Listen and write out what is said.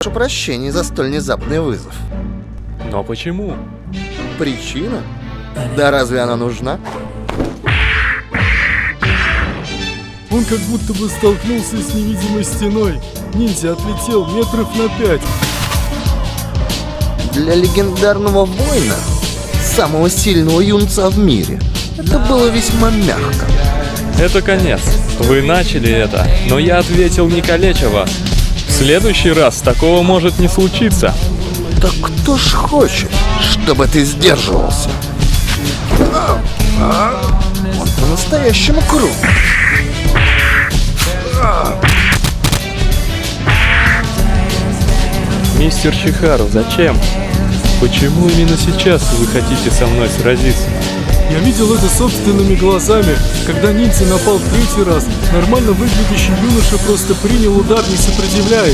Прошу прощения за столь внезапный вызов. Но почему? Причина? Да разве она нужна? Он как будто бы столкнулся с невидимой стеной. Ниндзя отлетел метров на 5. Для легендарного воина, самого сильного юнца в мире, это было весьма мягко. Это конец. Вы начали это, но я ответил не калеча вас. В следующий раз такого может не случиться. Так кто ж хочет, чтобы ты сдерживался? Он по-настоящему крут. Мистер Чихару, зачем? Почему именно сейчас вы хотите со мной сразиться? Я видел это собственными глазами, когда ниндзя напал 3-й раз. Нормально выглядящий юноша просто принял удар, не сопротивляясь.